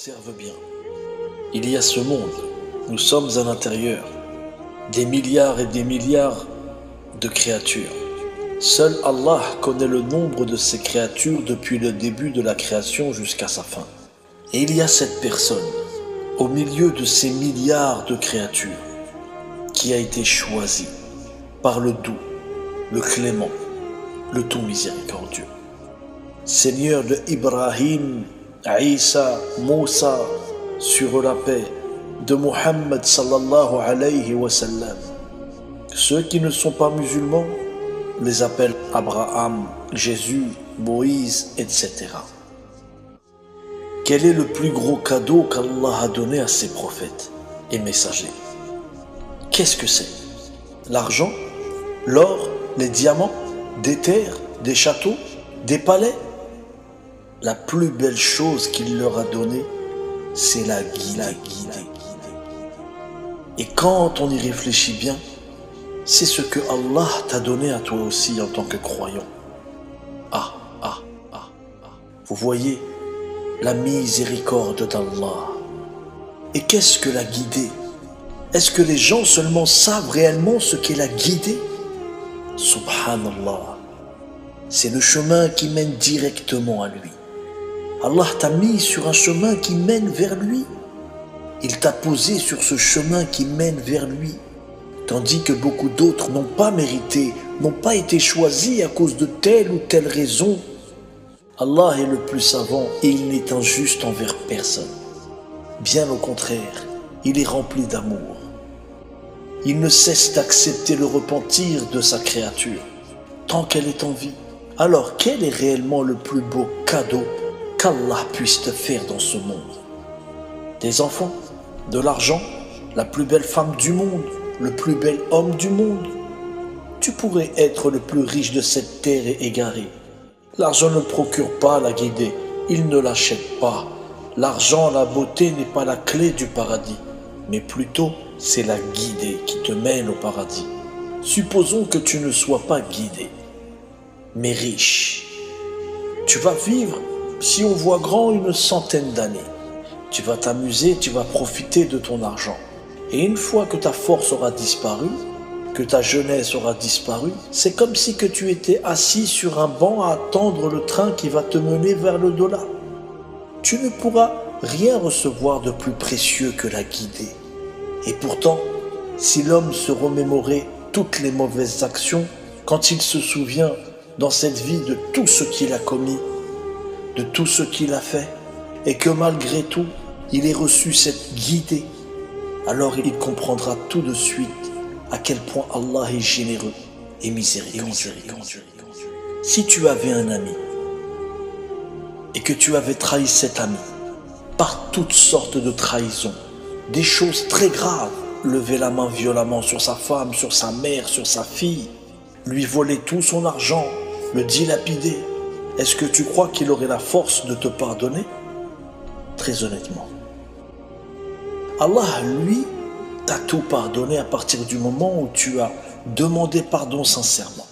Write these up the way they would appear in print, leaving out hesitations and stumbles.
Observe bien. Il y a ce monde. Nous sommes à l'intérieur. Des milliards et des milliards de créatures. Seul Allah connaît le nombre de ces créatures depuis le début de la création jusqu'à sa fin. Et il y a cette personne, au milieu de ces milliards de créatures, qui a été choisie par le doux, le clément, le tout miséricordieux. Seigneur de Ibrahim, Isa, Moussa, sur la paix, de Muhammad sallallahu alayhi wa sallam. Ceux qui ne sont pas musulmans les appellent Abraham, Jésus, Moïse, etc. Quel est le plus gros cadeau qu'Allah a donné à ses prophètes et messagers? Qu'est-ce que c'est? L'argent, l'or, les diamants, des terres, des châteaux, des palais? La plus belle chose qu'il leur a donnée, c'est la guidée. Et quand on y réfléchit bien, c'est ce que Allah t'a donné à toi aussi en tant que croyant. Vous voyez la miséricorde d'Allah. Et qu'est-ce que la guidée? Est-ce que les gens seulement savent réellement ce qu'est la guidée? Subhanallah. C'est le chemin qui mène directement à lui. Allah t'a mis sur un chemin qui mène vers lui. Il t'a posé sur ce chemin qui mène vers lui. Tandis que beaucoup d'autres n'ont pas mérité, n'ont pas été choisis à cause de telle ou telle raison. Allah est le plus savant et il n'est injuste envers personne. Bien au contraire, il est rempli d'amour. Il ne cesse d'accepter le repentir de sa créature, tant qu'elle est en vie. Alors quel est réellement le plus beau cadeau qu'Allah puisse te faire dans ce monde? Des enfants, de l'argent, la plus belle femme du monde, le plus bel homme du monde. Tu pourrais être le plus riche de cette terre et égaré. L'argent ne procure pas la guidée, il ne l'achète pas. L'argent, la beauté n'est pas la clé du paradis, mais plutôt c'est la guidée qui te mène au paradis. Supposons que tu ne sois pas guidé, mais riche. Tu vas vivre, si on voit grand, une centaine d'années. Tu vas t'amuser, tu vas profiter de ton argent. Et une fois que ta force aura disparu, que ta jeunesse aura disparu, c'est comme si que tu étais assis sur un banc à attendre le train qui va te mener vers l'au-delà. Tu ne pourras rien recevoir de plus précieux que la guidée. Et pourtant, si l'homme se remémorait toutes les mauvaises actions, quand il se souvient dans cette vie de tout ce qu'il a commis, de tout ce qu'il a fait, et que malgré tout, il ait reçu cette guidée, alors il comprendra tout de suite à quel point Allah est généreux et miséricordieux. Si tu avais un ami et que tu avais trahi cet ami par toutes sortes de trahisons, des choses très graves, lever la main violemment sur sa femme, sur sa mère, sur sa fille, lui voler tout son argent, le dilapider, est-ce que tu crois qu'il aurait la force de te pardonner? Très honnêtement. Allah, lui, t'a tout pardonné à partir du moment où tu as demandé pardon sincèrement.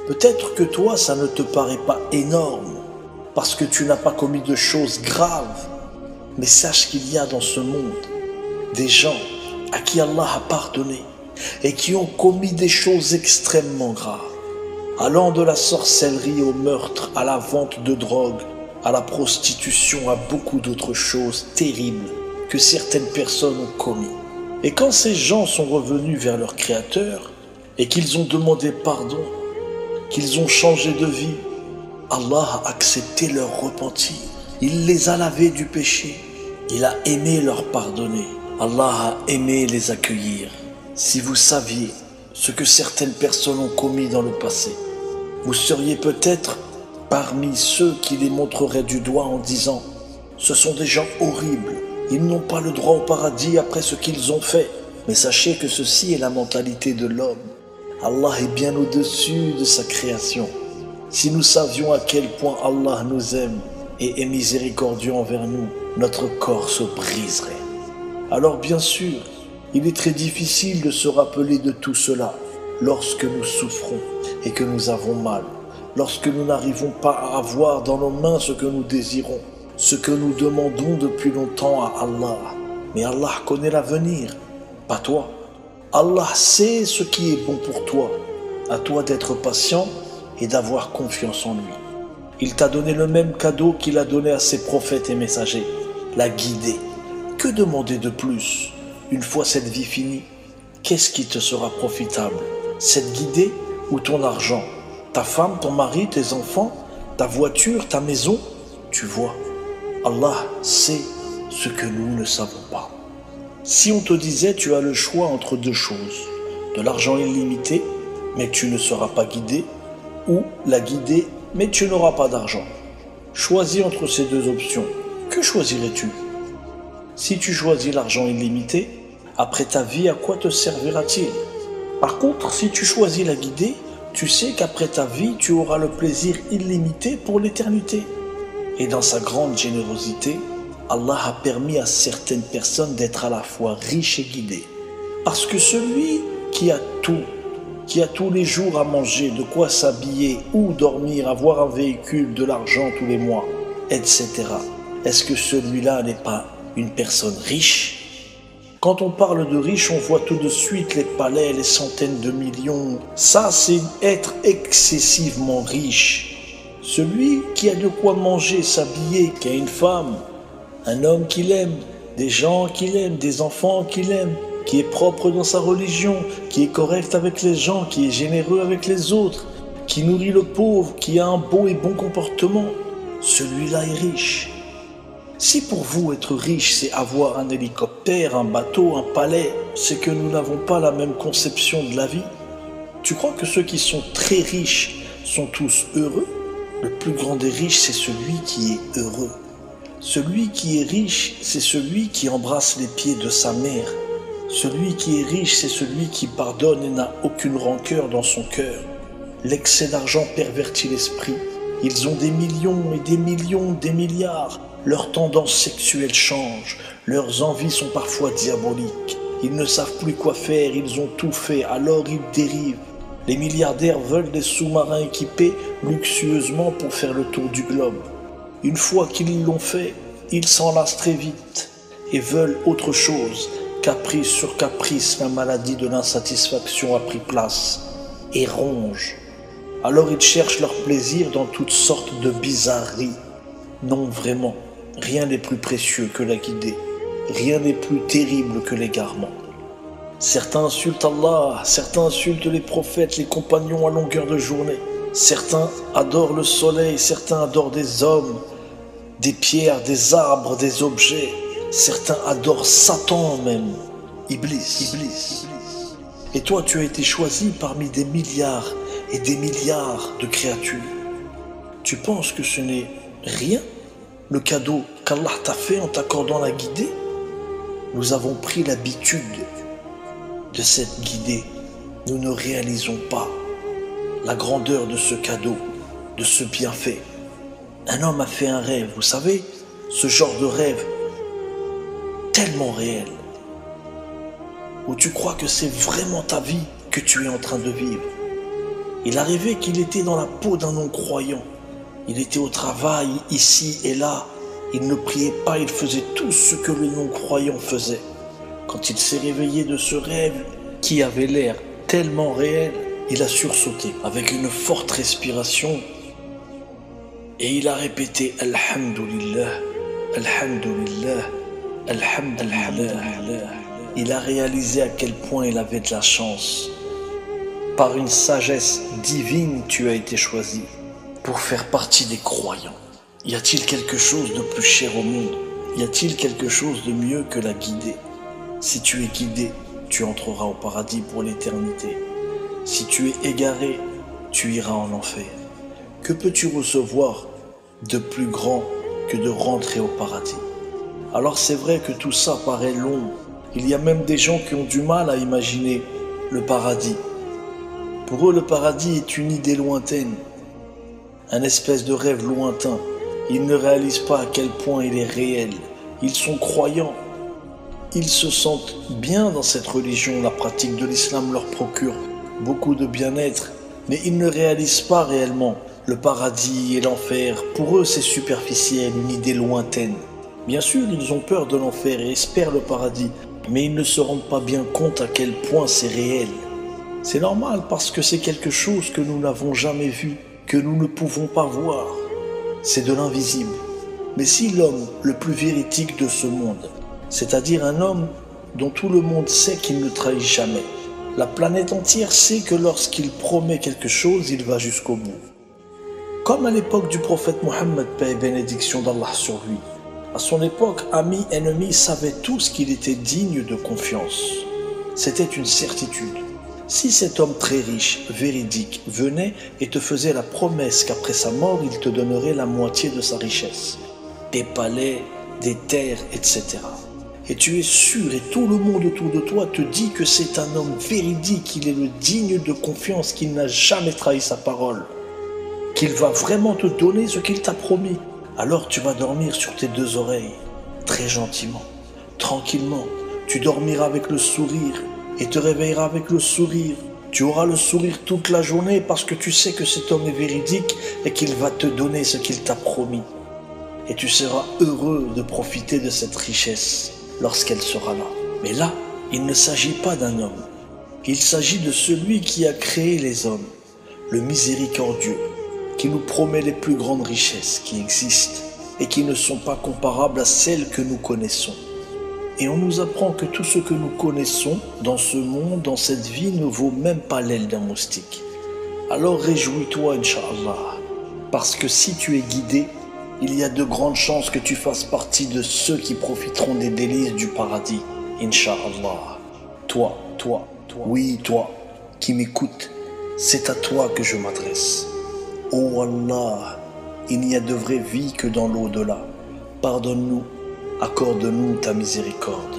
Peut-être que toi, ça ne te paraît pas énorme, parce que tu n'as pas commis de choses graves, mais sache qu'il y a dans ce monde des gens à qui Allah a pardonné et qui ont commis des choses extrêmement graves, allant de la sorcellerie au meurtre, à la vente de drogue, à la prostitution, à beaucoup d'autres choses terribles que certaines personnes ont commis. Et quand ces gens sont revenus vers leur Créateur et qu'ils ont demandé pardon, qu'ils ont changé de vie, Allah a accepté leur repentir. Il les a lavés du péché. Il a aimé leur pardonner. Allah a aimé les accueillir. Si vous saviez ce que certaines personnes ont commis dans le passé, vous seriez peut-être parmi ceux qui les montreraient du doigt en disant « Ce sont des gens horribles, ils n'ont pas le droit au paradis après ce qu'ils ont fait. » Mais sachez que ceci est la mentalité de l'homme. Allah est bien au-dessus de sa création. Si nous savions à quel point Allah nous aime et est miséricordieux envers nous, notre corps se briserait. Alors bien sûr, il est très difficile de se rappeler de tout cela lorsque nous souffrons et que nous avons mal, lorsque nous n'arrivons pas à avoir dans nos mains ce que nous désirons, ce que nous demandons depuis longtemps à Allah. Mais Allah connaît l'avenir, pas toi. Allah sait ce qui est bon pour toi. À toi d'être patient et d'avoir confiance en lui. Il t'a donné le même cadeau qu'il a donné à ses prophètes et messagers, la guider. Que demander de plus? Une fois cette vie finie, qu'est-ce qui te sera profitable? Cette guidée ou ton argent? Ta femme, ton mari, tes enfants, ta voiture, ta maison? Tu vois, Allah sait ce que nous ne savons pas. Si on te disait tu as le choix entre deux choses, de l'argent illimité, mais tu ne seras pas guidé, ou la guidée, mais tu n'auras pas d'argent. Choisis entre ces deux options. Que choisirais-tu? Si tu choisis l'argent illimité, après ta vie, à quoi te servira-t-il? Par contre, si tu choisis la guidée, tu sais qu'après ta vie, tu auras le plaisir illimité pour l'éternité. Et dans sa grande générosité, Allah a permis à certaines personnes d'être à la fois riches et guidées. Parce que celui qui a tout, qui a tous les jours à manger, de quoi s'habiller ou dormir, avoir un véhicule, de l'argent tous les mois, etc. Est-ce que celui-là n'est pas une personne riche? Quand on parle de riche, on voit tout de suite les palais, les centaines de millions. Ça, c'est être excessivement riche. Celui qui a de quoi manger, s'habiller, qui a une femme, un homme qu'il aime, des gens qu'il aime, des enfants qu'il aime, qui est propre dans sa religion, qui est correct avec les gens, qui est généreux avec les autres, qui nourrit le pauvre, qui a un beau et bon comportement, celui-là est riche. Si pour vous être riche, c'est avoir un hélicoptère, un bateau, un palais, c'est que nous n'avons pas la même conception de la vie. Tu crois que ceux qui sont très riches sont tous heureux? Le plus grand des riches, c'est celui qui est heureux. Celui qui est riche, c'est celui qui embrasse les pieds de sa mère. Celui qui est riche, c'est celui qui pardonne et n'a aucune rancœur dans son cœur. L'excès d'argent pervertit l'esprit. Ils ont des millions et des millions, des milliards. Leurs tendances sexuelles changent. Leurs envies sont parfois diaboliques. Ils ne savent plus quoi faire, ils ont tout fait, alors ils dérivent. Les milliardaires veulent des sous-marins équipés luxueusement pour faire le tour du globe. Une fois qu'ils l'ont fait, ils s'en lassent très vite et veulent autre chose. Caprice sur caprice, la maladie de l'insatisfaction a pris place et ronge. Alors ils cherchent leur plaisir dans toutes sortes de bizarreries. Non, vraiment, rien n'est plus précieux que la guidée. Rien n'est plus terrible que l'égarement. Certains insultent Allah, certains insultent les prophètes, les compagnons à longueur de journée. Certains adorent le soleil, certains adorent des hommes, des pierres, des arbres, des objets. Certains adorent Satan même, Iblis. Et toi, tu as été choisi parmi des milliards et des milliards de créatures. Tu penses que ce n'est rien, le cadeau qu'Allah t'a fait en t'accordant la guidée? Nous avons pris l'habitude de cette guidée. Nous ne réalisons pas la grandeur de ce cadeau, de ce bienfait. Un homme a fait un rêve, vous savez, ce genre de rêve tellement réel, où tu crois que c'est vraiment ta vie que tu es en train de vivre. Il a rêvé qu'il était dans la peau d'un non-croyant. Il était au travail, ici et là. Il ne priait pas, il faisait tout ce que le non-croyant faisait. Quand il s'est réveillé de ce rêve, qui avait l'air tellement réel, il a sursauté avec une forte respiration et il a répété « Alhamdulillah, Alhamdulillah, Alhamdulillah ». Il a réalisé à quel point il avait de la chance. Par une sagesse divine, tu as été choisi pour faire partie des croyants. Y a-t-il quelque chose de plus cher au monde? Y a-t-il quelque chose de mieux que la guidée? Si tu es guidé, tu entreras au paradis pour l'éternité. Si tu es égaré, tu iras en enfer. Que peux-tu recevoir de plus grand que de rentrer au paradis? Alors c'est vrai que tout ça paraît long. Il y a même des gens qui ont du mal à imaginer le paradis. Pour eux, le paradis est une idée lointaine, un espèce de rêve lointain. Ils ne réalisent pas à quel point il est réel. Ils sont croyants. Ils se sentent bien dans cette religion. La pratique de l'islam leur procure beaucoup de bien-être, mais ils ne réalisent pas réellement Le paradis et l'enfer, pour eux c'est superficiel, une idée lointaine. Bien sûr, ils ont peur de l'enfer et espèrent le paradis, mais ils ne se rendent pas bien compte à quel point c'est réel. C'est normal parce que c'est quelque chose que nous n'avons jamais vu, que nous ne pouvons pas voir. C'est de l'invisible. Mais si l'homme le plus véridique de ce monde, c'est-à-dire un homme dont tout le monde sait qu'il ne trahit jamais, la planète entière sait que lorsqu'il promet quelque chose, il va jusqu'au bout. Comme à l'époque du prophète Mohammed, paix et bénédiction d'Allah sur lui. À son époque, amis, ennemis savaient tous qu'il était digne de confiance. C'était une certitude. Si cet homme très riche, véridique, venait et te faisait la promesse qu'après sa mort, il te donnerait la moitié de sa richesse, des palais, des terres, etc. Et tu es sûr, et tout le monde autour de toi te dit que c'est un homme véridique, qu'il est le digne de confiance, qu'il n'a jamais trahi sa parole, qu'il va vraiment te donner ce qu'il t'a promis. Alors tu vas dormir sur tes deux oreilles, très gentiment, tranquillement. Tu dormiras avec le sourire et te réveilleras avec le sourire. Tu auras le sourire toute la journée parce que tu sais que cet homme est véridique et qu'il va te donner ce qu'il t'a promis. Et tu seras heureux de profiter de cette richesse lorsqu'elle sera là. Mais là, il ne s'agit pas d'un homme. Il s'agit de celui qui a créé les hommes, le miséricordieux, qui nous promet les plus grandes richesses qui existent et qui ne sont pas comparables à celles que nous connaissons. Et on nous apprend que tout ce que nous connaissons dans ce monde, dans cette vie, ne vaut même pas l'aile d'un moustique. Alors réjouis-toi, Inch'Allah, parce que si tu es guidé, il y a de grandes chances que tu fasses partie de ceux qui profiteront des délices du paradis, Inch'Allah. Toi, oui, toi, qui m'écoutes, c'est à toi que je m'adresse. Oh Allah, il n'y a de vraie vie que dans l'au-delà. Pardonne-nous, accorde-nous ta miséricorde.